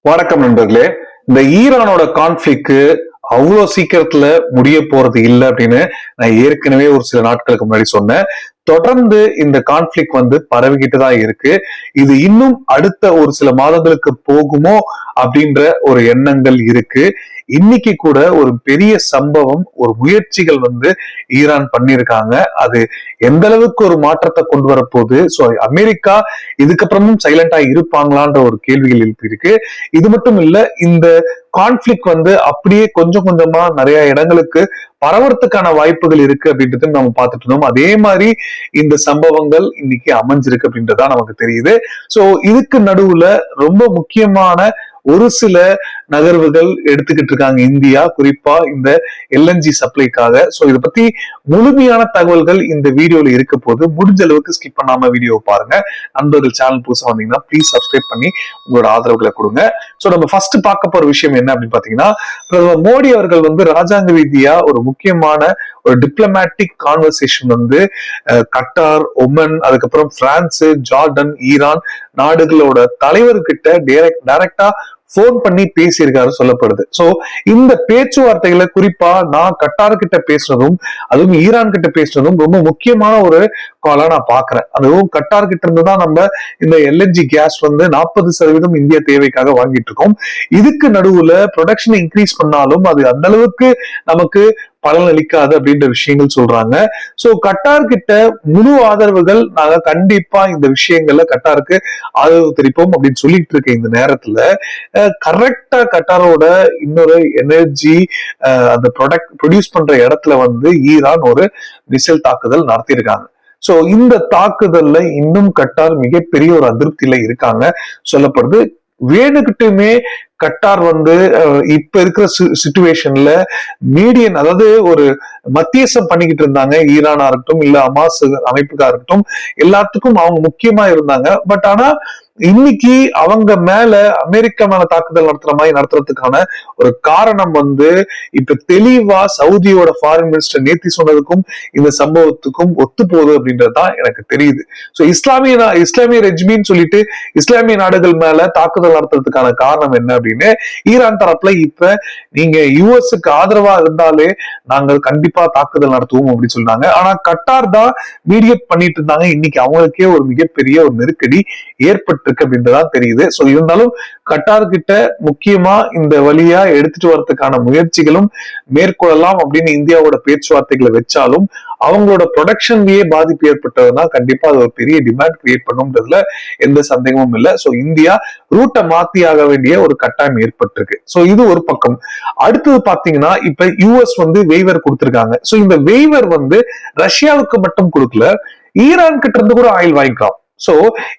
வணக்கம் நண்பர்களே. இந்த ஈரானோட கான்ஃபிளிக் அவ்வளோ சீக்கிரத்துல முடிய போறது இல்லை அப்படின்னு நான் ஏற்கனவே ஒரு சில நாட்களுக்கு முன்னாடி சொன்னேன். தொடர்ந்து இந்த கான்ஃபிளிக் பரவிக்கிட்டு தான் இருக்கு. இது இன்னும் அடுத்த ஒரு சில மாதங்களுக்கு போகுமோ அப்படின்ற ஒரு எண்ணங்கள் இருக்கு. இன்னைக்கு கூட ஒரு பெரிய சம்பவம், ஒரு முயற்சிகள் ஈரான் பண்ணியிருக்காங்க. அது எந்த அளவுக்கு ஒரு மாற்றத்தை கொண்டு வரப்போகுது, ஸோ அமெரிக்கா இதுக்கப்புறமும் சைலண்டா இருப்பாங்களான்ற ஒரு கேள்விகள் எழுப்பியிருக்கு. இது மட்டும் இல்ல, இந்த கான்ஃபிளிக் அப்படியே கொஞ்சம் கொஞ்சமா நிறைய இடங்களுக்கு பரவறதுக்கான வாய்ப்புகள் இருக்கு அப்படின்றது நம்ம பார்த்துட்டு இருந்தோம். அதே மாதிரி இந்த சம்பவங்கள் இன்னைக்கு அமைஞ்சிருக்கு அப்படின்றதா நமக்கு தெரியுது. சோ இதுக்கு நடுவுல ரொம்ப முக்கியமான ஒரு சில நகர்வுகள் எடுத்துக்கிட்டு இருக்காங்க இந்தியா, குறிப்பா இந்த எல்என்ஜி சப்ளைக்காக. சோ இதை பத்தி முழுமையான தகவல்கள் இந்த வீடியோல இருக்க போது முடிஞ்ச அளவுக்கு ஸ்கிப் பண்ணாம வீடியோ பாருங்க. நண்பர்கள் சேனல் புதுசா வந்தீங்கன்னா ப்ளீஸ் சப்ஸ்கிரைப் பண்ணி உங்களோட ஆதரவுகளை கொடுங்க. சோ நம்ம ஃபர்ஸ்ட் பார்க்க போற விஷயம் என்ன அப்படின்னு பாத்தீங்கன்னா, பிரதமர் மோடி அவர்கள் ராஜாங்க ரீதியா ஒரு முக்கியமான ஒரு டிப்ளமேட்டிக் கான்வர்சேஷன் கட்டார், ஒமன், அதுக்கப்புறம் பிரான்ஸ், ஜார்டன், ஈரான் நாடுகளோட தலைவர்கிட்ட டைரக்டா போன் பண்ணி பேசியிருக்காரு சொல்லப்படுது. சோ இந்த பேச்சுவார்த்தைகளை குறிப்பா நான் கட்டார் கிட்ட பேசுனதும் அதுவும் ஈரான் கிட்ட பேசுனதும் ரொம்ப முக்கியமான ஒரு காலா நான் பாக்குறேன். அதுவும் கட்டார் கிட்ட இருந்துதான் நம்ம இந்த எல்என்ஜி கேஸ் 40% இந்திய தேவைக்காக வாங்கிட்டு இருக்கோம். இதுக்கு நடுவுல ப்ரொடக்ஷனை இன்க்ரீஸ் பண்ணாலும் அது அந்த அளவுக்கு நமக்கு பலன் அளிக்காது அப்படின்ற விஷயங்கள் சொல்றாங்க. சோ கட்டார் கிட்ட முழு ஆதரவுகள் நாங்க கண்டிப்பா இந்த விஷயங்கள்ல கட்டாருக்கு ஆதரவு தெரிவிப்போம் அப்படின்னு சொல்லிட்டு இருக்க இந்த நேரத்துல கரெக்டா கட்டாரோட இன்னொரு எனர்ஜி அந்த ப்ரொடியூஸ் பண்ற இடத்துல ஈரான் ஒரு மிசைல் தாக்குதல் நடத்தியிருக்காங்க. சோ இந்த தாக்குதல்ல இன்னும் கட்டார் மிகப்பெரிய ஒரு அதிருப்தியில இருக்காங்க சொல்லப்படுது. வேணுகிட்டுமே கட்டார் இப்ப இருக்கிற சிச்சுவேஷன்ல மீடியன், அதாவது ஒரு மத்தியசம் பண்ணிக்கிட்டு இருந்தாங்க. ஈரானா இருக்கட்டும் இல்ல அமாஸ் அமைப்புக்கா இருக்கட்டும், எல்லாத்துக்கும் அவங்க முக்கியமா இருந்தாங்க. பட் ஆனா இன்னைக்கு அவங்க மேல அமெரிக்கா மேல தாக்குதல் நடத்துற மாதிரி நடத்துறதுக்கான ஒரு காரணம் இப்ப தெளிவா சவுதியோட ஃபாரின் மினிஸ்டர் நேத்தி சொன்னதுக்கும் இந்த சம்பவத்துக்கும் ஒத்து போகுது அப்படின்றதுதான் எனக்கு தெரியுது. சோ இஸ்லாமிய ரெஜ்மின்னு சொல்லிட்டு இஸ்லாமிய நாடுகள் மேல தாக்குதல் நடத்துறதுக்கான காரணம் என்ன அப்படின்னு ஈரான் தரப்புல இப்ப நீங்க யுஎஸ்க்கு ஆதரவா இருந்தாலே நாங்கள் கண்டிப்பா தாக்குதல் நடத்துவோம் அப்படின்னு சொன்னாங்க. ஆனா கட்டார் தான் மீடியேட் பண்ணிட்டு இருந்தாங்க. இன்னைக்கு அவங்களுக்கே ஒரு மிகப்பெரிய ஒரு நெருக்கடி ஏற்பட்டு அப்படின்றதான் தெரியுது. சோ இருந்தாலும் கட்டார் கிட்ட முக்கியமா இந்த வழியா எடுத்துட்டு வரதுக்கான முயற்சிகளும் மேற்கொள்ளலாம் அப்படின்னு இந்தியாவோட பேச்சுவார்த்தைகளை வச்சாலும் அவங்களோட ப்ரொடக்ஷன்லயே பாதிப்பு ஏற்பட்டதுன்னா கண்டிப்பா அது ஒரு பெரிய டிமாண்ட் கிரியேட் பண்ணும்ன்றதுல எந்த சந்தேகமும் இல்லை. சோ இந்தியா ரூட்டை மாத்தி ஆக வேண்டிய ஒரு கட்டாயம் ஏற்பட்டிருக்கு. சோ இது ஒரு பக்கம். அடுத்தது பாத்தீங்கன்னா இப்ப யூஎஸ் வெய்வர் கொடுத்திருக்காங்க. சோ இந்த வெய்வர் ரஷ்யாவுக்கு மட்டும் கொடுக்கல, ஈரான் கிட்ட இருந்து கூட ஆயில் வாங்கிக்கலாம். சோ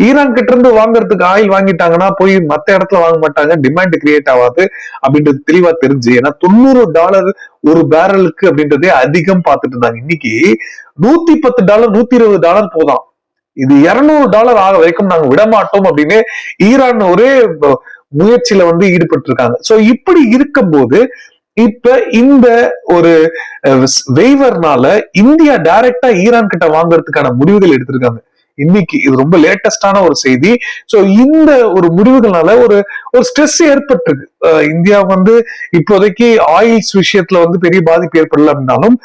ஈரான் கிட்ட இருந்து வாங்குறதுக்கு ஆயில் வாங்கிட்டாங்கன்னா போய் மத்த இடத்துல வாங்க மாட்டாங்க, டிமாண்ட் கிரியேட் ஆகாது அப்படின்றது தெளிவா தெரிஞ்சு. ஏன்னா $90 ஒரு பேரலுக்கு அப்படின்றதே அதிகம் பார்த்துட்டு இருந்தாங்க. இன்னைக்கு $110 $120 போதான். இது $200 ஆக வரைக்கும் நாங்க விடமாட்டோம் அப்படின்னு ஈரான் ஒரே முயற்சியில ஈடுபட்டு இருக்காங்க. சோ இப்படி இருக்கும்போது இப்ப இந்த ஒரு வெய்வர்னால இந்தியா டைரக்டா ஈரான் கிட்ட வாங்குறதுக்கான முடிவுகள் எடுத்திருக்காங்க. இன்னைக்கு இது ரொம்ப லேட்டஸ்டான ஒரு செய்தி. சோ இந்த ஒரு முடிவுகள்னால ஒரு ஸ்ட்ரெஸ் ஏற்பட்டிருக்கு. இந்தியா இப்போதைக்கு ஆயில்ஸ் விஷயத்துல பெரிய பாதிப்பு ஏற்படல அப்படின்னாலும்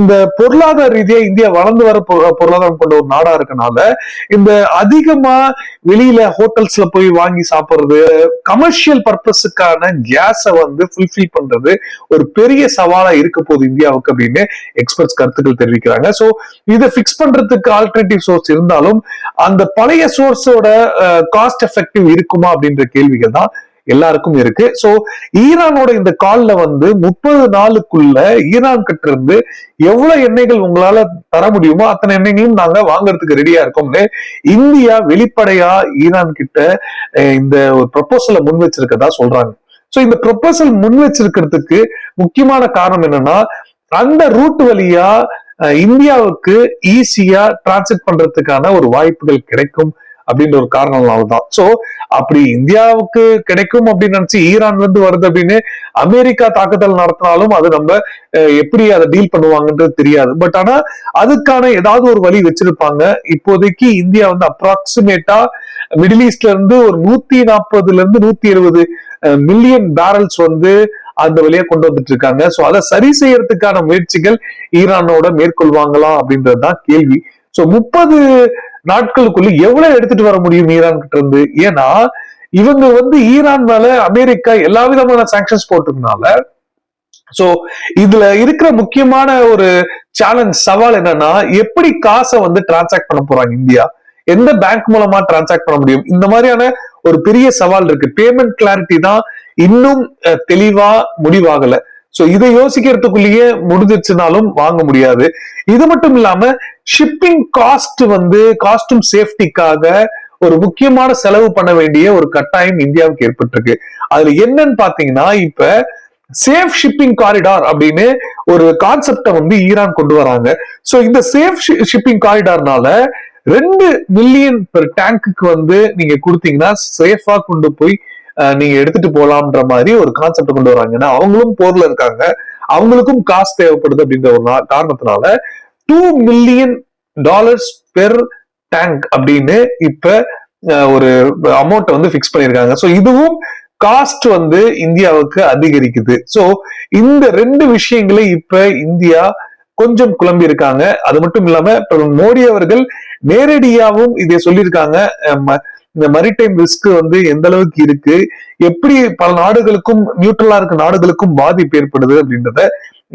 இந்த பொருளாதார ரீதியா இந்தியா வளர்ந்து வர பொருளாதாரம் கொண்ட ஒரு நாடா இருக்கனால இந்த அதிகமா வெளியில ஹோட்டல்ஸ்ல போய் வாங்கி சாப்பிடுறது, கமர்ஷியல் பர்பஸுக்கான கேஸை ஃபுல்ஃபில் பண்றது ஒரு பெரிய சவாலா இருக்க போகுது இந்தியாவுக்கு அப்படின்னு எக்ஸ்பர்ட்ஸ் கருத்துக்கள் தெரிவிக்கிறாங்க. சோ இதை பிக்ஸ் பண்றதுக்கு ஆல்டர்னேட்டிவ் சோர்ஸ் இருந்தாலும் அந்த பழைய சோர்ஸோட காஸ்ட் எஃபெக்டிவ் இருக்குமா அப்படின்ற கேள்விகள் தான் எல்லாருக்கும் இருக்கு. சோ ஈரானோட இந்த கால்ல 30 நாளுக்குள்ள ஈரான் கிட்ட இருந்து எவ்வளவு எண்ணெய்கள் உங்களால தர முடியுமோ அத்தனை எண்ணெய்களையும் நாங்க வாங்குறதுக்கு ரெடியா இருக்கோம்னு இந்தியா வெளிப்படையா ஈரான் கிட்ட இந்த ஒரு ப்ரொபோசலை முன் வச்சிருக்கதா சொல்றாங்க. சோ இந்த ப்ரொபோசல் முன் வச்சிருக்கிறதுக்கு முக்கியமான காரணம் என்னன்னா, அந்த ரூட் வழியா இந்தியாவுக்கு ஈஸியா டிரான்சிட் பண்றதுக்கான ஒரு வாய்ப்புகள் கிடைக்கும் அப்படின்ற ஒரு காரணம்னால்தான். சோ அப்படி இந்தியாவுக்கு கிடைக்கும் அப்படின்னு நினைச்சு ஈரான் வருது அப்படின்னு அமெரிக்கா தாக்குதல் நடத்தினாலும் அது நம்ம எப்படி அதை டீல் பண்ணுவாங்கன்றது தெரியாது. பட் ஆனா அதுக்கான ஏதாவது ஒரு வழி வச்சிருப்பாங்க. இப்போதைக்கு இந்தியா அப்ராக்சிமேட்டா மிடில் ஈஸ்ட்ல இருந்து ஒரு 140 170 மில்லியன் பேரல்ஸ் வந்து அந்த வழியா கொண்டு வந்துட்டு இருக்காங்க. சோ அதை சரி செய்யறதுக்கான முயற்சிகள் ஈரானோட மேற்கொள்வாங்களா அப்படின்றதுதான் கேள்வி. சோ 30 நாட்களுக்குள்ள எவ்வளவு எடுத்துட்டு வர முடியும் ஈரான் கிட்ட இருந்து? ஏன்னா இவங்க வந்து ஈரான் மேல அமெரிக்கா எல்லா விதமான சாங்ஷன்ஸ் போட்டதுனால, சோ இதுல இருக்கிற முக்கியமான ஒரு சேலஞ்ச் சவால் என்னன்னா, எப்படி காசை வந்து டிரான்சாக்ட் பண்ண போறாங்க இந்தியா, எந்த பேங்க் மூலமா டிரான்சாக்ட் பண்ண முடியும், இந்த மாதிரியான ஒரு பெரிய சவால் இருக்கு. பேமெண்ட் கிளாரிட்டி தான் இன்னும் தெளிவா முடிவாகல. சோ இதை யோசிக்கிறதுக்குள்ளேயே முடிஞ்சிருச்சுனாலும் வாங்க முடியாது. இது மட்டும் இல்லாம ஷிப்பிங் காஸ்ட் வந்து காஸ்டும் சேஃப்டிக்காக ஒரு முக்கியமான செலவு பண்ண வேண்டிய ஒரு கட்டாயம் இந்தியாவுக்கு ஏற்பட்டிருக்கு. அதுல என்னன்னு பாத்தீங்கன்னா, இப்ப சேஃப் ஷிப்பிங் காரிடார் அப்படின்னு ஒரு கான்செப்டை வந்து ஈரான் கொண்டு வராங்க. சோ இந்த சேஃப் ஷிப்பிங் காரிடார்னால 2 மில்லியன் பெர் டேங்க்கு வந்து நீங்க கொடுத்தீங்கன்னா சேஃபா கொண்டு போய் நீங்க எடுத்துட்டு போலாம்ன்ற மாதிரி ஒரு கான்செப்ட் கொண்டு வராங்க. ஏன்னா அவங்களும் போர்ல இருக்காங்க, அவங்களுக்கும் காசு தேவைப்படுது அப்படின்ற ஒரு காரணத்தினால $2 மில்லியன் பெர் டேங்க் அப்படின்னு இப்ப ஒரு அமௌண்ட் வந்து பிக்ஸ் பண்ணிருக்காங்க. சோ இதுவும் காஸ்ட் வந்து இந்தியாவுக்கு அதிகரிக்குது. சோ இந்த 2 விஷயங்களை இப்ப இந்தியா கொஞ்சம் குழம்பி இருக்காங்க. அது மட்டும் இல்லாம மோடி அவர்கள் நேரடியாகவும் இதை சொல்லியிருக்காங்க. இந்த மரிடைம் ரிஸ்க் வந்து எந்த அளவுக்கு இருக்கு, எப்படி பல நாடுகளுக்கும் நியூட்ரலா இருக்க நாடுகளுக்கும் பாதிப்பு ஏற்படுது அப்படின்றத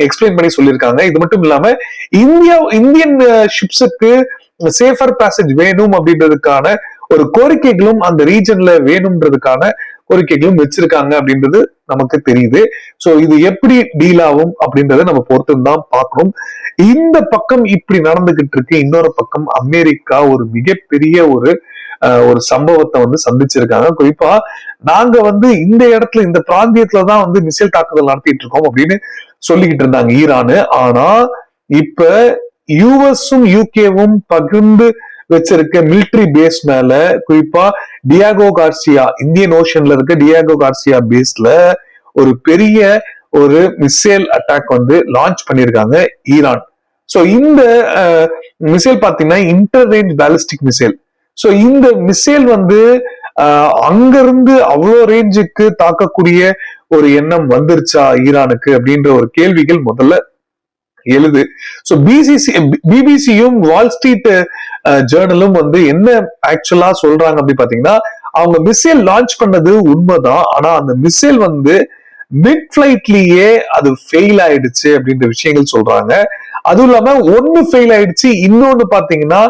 எக்ஸ்பிளைன் பண்ணி சொல்லியிருக்காங்க. இது மட்டும் இல்லாம இந்தியன் ஷிப்ஸுக்கு சேஃபர் பேசேஜ் வேணும் அப்படின்றதுக்கான ஒரு கோரிக்கைகளும் அந்த ரீஜன்ல வேணும்ன்றதுக்கான கோரிக்கைகளும் வச்சிருக்காங்க அப்படின்றது நமக்கு தெரியுது. சோ இது எப்படி டீல் ஆகும் அப்படின்றத நம்ம பொறுத்து தான் பார்க்கணும். இந்த பக்கம் இப்படி நடந்துகிட்டு இருக்கு, இன்னொரு பக்கம் அமெரிக்கா ஒரு மிகப்பெரிய ஒரு சம்பவத்தை வந்து சந்திச்சிருக்காங்க. குறிப்பா நாங்க வந்து இந்த இடத்துல இந்த பிராந்தியத்துலதான் வந்து மிசைல் தாக்குதல் நடத்திட்டு இருக்கோம் அப்படின்னு சொல்லிக்கிட்டு இருந்தாங்க ஈரானு. ஆனா இப்ப யுஎஸும் யூகேவும் பகிர்ந்து வச்சிருக்க மிலிட்டரி பேஸ் மேல, குறிப்பா டியாகோ கார்சியா இந்தியன் ஓஷன்ல இருக்க டியாகோ கார்சியா பேஸ்ல ஒரு பெரிய ஒரு மிசைல் அட்டாக் வந்து லான்ச் பண்ணிருக்காங்க ஈரான். சோ இந்த மிசைல் பாத்தீங்கன்னா inter range ballistic missile. So இந்த மிசைல் வந்து அங்கிருந்து அவ்வளோ ரேஞ்சுக்கு தாக்கக்கூடிய ஒரு எண்ணம் வந்துருச்சா ஈரானுக்கு அப்படின்ற ஒரு கேள்விகள் முதல்ல எழுது. சோ பிபிசியும் வால் ஸ்ட்ரீட் ஜேர்னலும் வந்து என்ன ஆக்சுவலா சொல்றாங்க அப்படின்னு பாத்தீங்கன்னா, அவங்க மிசைல் லான்ச் பண்ணது உண்மைதான், ஆனா அந்த மிசைல் வந்து மிட் பிளைட்லயே அது ஃபெயில் ஆயிடுச்சு அப்படின்ற விஷயங்கள் சொல்றாங்க. அதுவும் இல்லாம ஒன்னு ஃபெயில் ஆயிடுச்சு, இன்னொன்னு பாத்தீங்கன்னா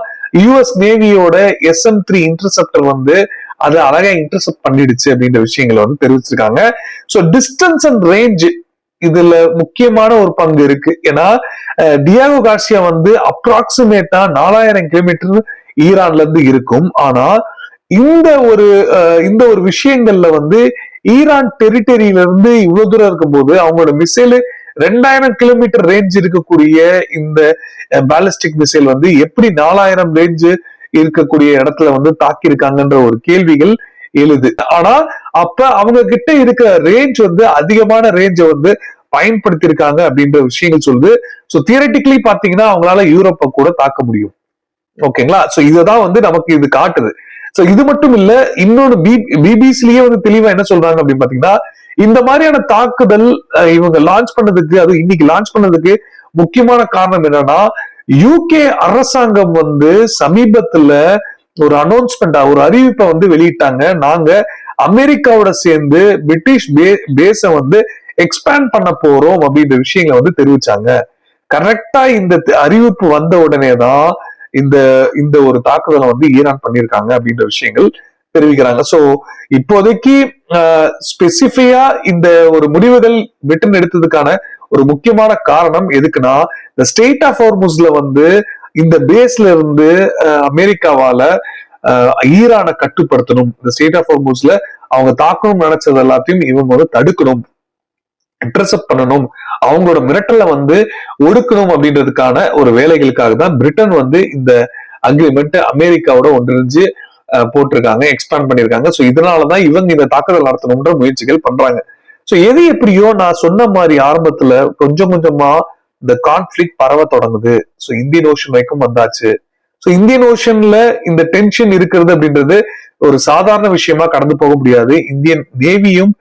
யுஎஸ் நேவியோட SM-3 இன்டர்செப்டர் வந்து அது அழகா இன்டர்செப்ட் பண்ணிடுச்சு அப்படின்ற விஷயங்களை வந்து தெரிவிச்சிருக்காங்க. சோ டிஸ்டன்ஸ் அண்ட் ரேஞ்ச் இதுல முக்கியமான ஒரு பங்கு இருக்கு. ஏன்னா டியாகோ கார்சியா வந்து அப்ராக்சிமேட்டா 4000 கிலோமீட்டர் ஈரான்ல இருந்து இருக்கும். ஆனா இந்த ஒரு விஷயங்கள்ல வந்து ஈரான் டெரிட்டரியில இருந்து இவ்வளவு தூரம் இருக்கும்போது அவங்களோட மிசைல் 2000 கிலோமீட்டர் ரேஞ்ச் இருக்கக்கூடிய இந்த பாலிஸ்டிக் மிசைல் வந்து எப்படி 4000 ரேஞ்சு இருக்கக்கூடிய இடத்துல வந்து தாக்கியிருக்காங்கன்ற ஒரு கேள்விகள் எழுது. ஆனா அப்ப அவங்க கிட்ட இருக்கிற ரேஞ்ச் வந்து அதிகமான ரேஞ்சை வந்து பயன்படுத்தி இருக்காங்க அப்படின்ற விஷயங்கள் சொல்லுது. சோ தியரட்டிக்கலி பாத்தீங்கன்னா அவங்களால யூரோப்பை கூட தாக்க முடியும். ஓகேங்களா? சோ இததான் வந்து நமக்கு இது காட்டுது. சோ இது மட்டும் இல்ல, இன்னொன்னு பிபிசிலேயே வந்து தெளிவா என்ன சொல்றாங்க அப்படின்னு பாத்தீங்கன்னா, இந்த மாதிரியான தாக்குதல் இவங்க லான்ச் பண்ணதுக்கு, அது இன்னைக்கு லான்ச் பண்ணதுக்கு முக்கியமான காரணம் என்னன்னா, யூகே அரசாங்கம் வந்து சமீபத்துல ஒரு அனௌன்ஸ்மெண்ட், ஒரு அறிவிப்பை வந்து வெளியிட்டாங்க. நாங்க அமெரிக்காவோட சேர்ந்து பிரிட்டிஷ் பேஸ வந்து எக்ஸ்பேண்ட் பண்ண போறோம் அப்படின்ற விஷயங்களை வந்து தெரிவிச்சாங்க. கரெக்டா இந்த அறிவிப்பு வந்த உடனேதான் இந்த ஒரு தாக்குதலை வந்து ஈரான் பண்ணிருக்காங்க அப்படின்ற விஷயங்கள் தெரிவிக்கிறாங்க. சோ இப்போதைக்கு ஸ்பெசிஃபியா இந்த ஒரு முடிவுகள் பிரிட்டன் எடுத்ததுக்கான ஒரு முக்கியமான காரணம் எதுக்குன்னா, இந்த ஸ்டேட் ஆஃப் ஹார்முஸ்ல வந்து இந்த பேஸ்ல இருந்து அமெரிக்காவால ஈரானை கட்டுப்படுத்தணும். இந்த ஸ்டேட் ஆஃப் ஹார்முஸ்ல அவங்க தாக்கணும் நினைச்சது எல்லாத்தையும் இவங்க வந்து தடுக்கணும், இன்டர்செப்ட் பண்ணணும், அவங்களோட மிரட்டலை வந்து ஒடுக்கணும் அப்படின்றதுக்கான ஒரு வேலைகளுக்காக தான் பிரிட்டன் வந்து இந்த அக்ரிமெண்ட் அமெரிக்காவோட ஒன்றிணைஞ்சு போட்டிருக்காங்க, எக்ஸ்பேண்ட் பண்ணிருக்காங்க. சோ இதனாலதான் இவங்க இந்த தாக்குதல் நடத்தணும்ன்ற முயற்சிகள் பண்றாங்க. சோ எது எப்படியோ நான் சொன்ன மாதிரி ஆரம்பத்துல கொஞ்சம் கொஞ்சமா இந்த கான்ஃபிளிக்ட் பரவ தொடங்குது. சோ இந்தியன் ஓஷன் வரைக்கும் வந்தாச்சு. சோ இந்தியன் ஓஷன்ல இந்த டென்ஷன் இருக்கிறது அப்படின்றது ஒரு சாதாரண விஷயமா கடந்து போக முடியாது. இந்தியன் நேவியும்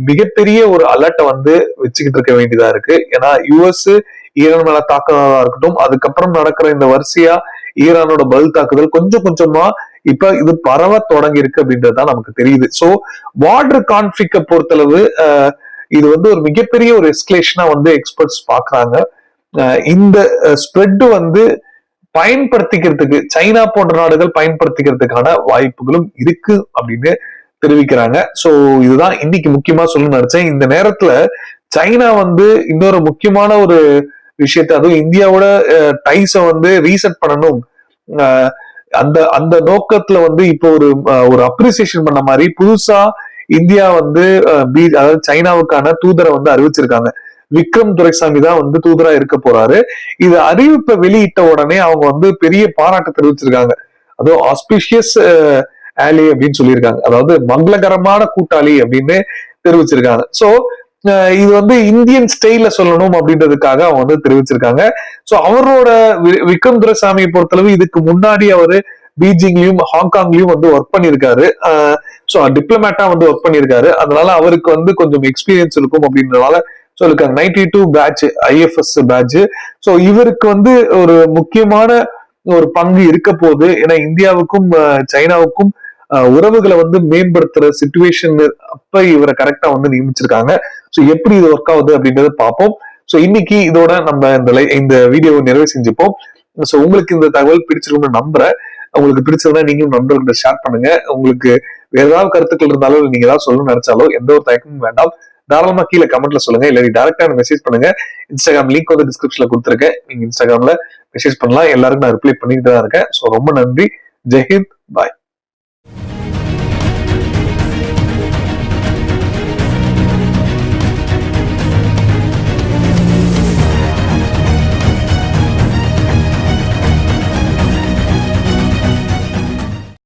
மிகப்பெரிய ஒரு அலர்ட்டை வந்து வச்சுக்கிட்டு இருக்க வேண்டியதா இருக்கு. ஏன்னா யுஎஸ் ஈரான் மேல தாக்குதலா இருக்கட்டும், அதுக்கப்புறம் நடக்கிற இந்த வரிசையா ஈரானோட பதில் தாக்குதல் கொஞ்சம் கொஞ்சமா இப்ப இது பரவ தொடங்கி இருக்கு அப்படின்றதுதான் நமக்கு தெரியுது. சோ பார்டர் கான்ஃபிளிக்ட பொறுத்தளவு இது வந்து ஒரு மிகப்பெரிய ஒரு எஸ்கலேஷனா வந்து எக்ஸ்பர்ட்ஸ் பாக்குறாங்க. இந்த ஸ்ப்ரெட் வந்து பயன்படுத்திக்கிறதுக்கு சைனா போன்ற நாடுகள் பயன்படுத்திக்கிறதுக்கான வாய்ப்புகளும் இருக்கு அப்படின்னு தெரிவிக்கிறாங்க. சோ இதுதான் இன்னைக்கு முக்கியமா சொல்லணும்னு நினைச்சேன். இந்த நேரத்துல சைனா வந்து இன்னொரு முக்கியமான ஒரு விஷயத்த, அதுவும் இந்தியாவோட டைஸ வந்து ரீசெட் பண்ணணும், அந்த அந்த நோக்கத்துல வந்து இப்போ ஒரு அப்ரிசியேஷன் பண்ண மாதிரி புதுசா இந்தியா வந்து அதாவது சைனாவுக்கான தூதரை வந்து அறிவிச்சிருக்காங்க. விக்ரம் துரைசாமி தான் வந்து தூதரா இருக்க போறாரு. இது அறிவிப்பை வெளியிட்ட உடனே அவங்க வந்து பெரிய பாராட்டு தெரிவிச்சிருக்காங்க. அதுவும் ஆஸ்பிஷியஸ் ஆலி அப்படின்னு சொல்லியிருக்காங்க, அதாவது மங்களகரமான கூட்டாளி அப்படின்னு தெரிவிச்சிருக்காங்க. சோ இது வந்து இந்தியன் ஸ்டைல சொல்லணும் அப்படின்றதுக்காக அவங்க வந்து தெரிவிச்சிருக்காங்க. சோ அவரோட விக்ரம் துரைசாமியை பொறுத்தளவு இதுக்கு முன்னாடி அவரு பீஜிங்லயும் ஹாங்காங்லயும் வந்து ஒர்க் பண்ணியிருக்காரு. சோ டிப்ளமேட்டா வந்து ஒர்க் பண்ணியிருக்காரு. அதனால அவருக்கு வந்து கொஞ்சம் எக்ஸ்பீரியன்ஸ் இருக்கும் அப்படின்றதுனால சொல்லிருக்காங்க. 92 பேட்ச் ஐஎஃப்எஸ் பேட்ச். சோ இவருக்கு வந்து ஒரு முக்கியமான ஒரு பங்கு இருக்க போகுது. ஏன்னா இந்தியாவுக்கும் சைனாவுக்கும் உறவுகளை வந்து மேம்படுத்துற சிச்சுவேஷன் அப்ப இவரை கரெக்டா வந்து நியமிச்சிருக்காங்க. சோ எப்படி இது ஒர்க் ஆகுது அப்படின்றத பார்ப்போம். சோ இன்னைக்கு இதோட நம்ம இந்த வீடியோவை நிறைவு செஞ்சுப்போம். சோ உங்களுக்கு இந்த தகவல் பிடிச்சிருக்கும்னு நம்புறேன். உங்களுக்கு பிடிச்சதுன்னா நீங்களும் நண்பர்கிட்ட ஷேர் பண்ணுங்க. உங்களுக்கு வேற ஏதாவது கருத்துக்கள் இருந்தாலும், நீங்க ஏதாவது சொல்லணும்னு நினைச்சாலோ எந்த ஒரு தயக்கமும் வேண்டாம், தாராளமா கீழே கமெண்ட்ல சொல்லுங்க. இல்ல டைரக்டா மெசேஜ் பண்ணுங்க. இன்ஸ்டாகிராம் லிங்க் வந்து டிஸ்கிரிப்ஷன்ல கொடுத்துருக்கேன். நீங்க இன்ஸ்டாகிராம்ல மெசேஜ் பண்ணலாம். எல்லாருக்கும் நான் ரிப்ளை பண்ணிட்டு தான் இருக்கேன். சோ ரொம்ப நன்றி. ஜெய்ஹிந்த். பாய்.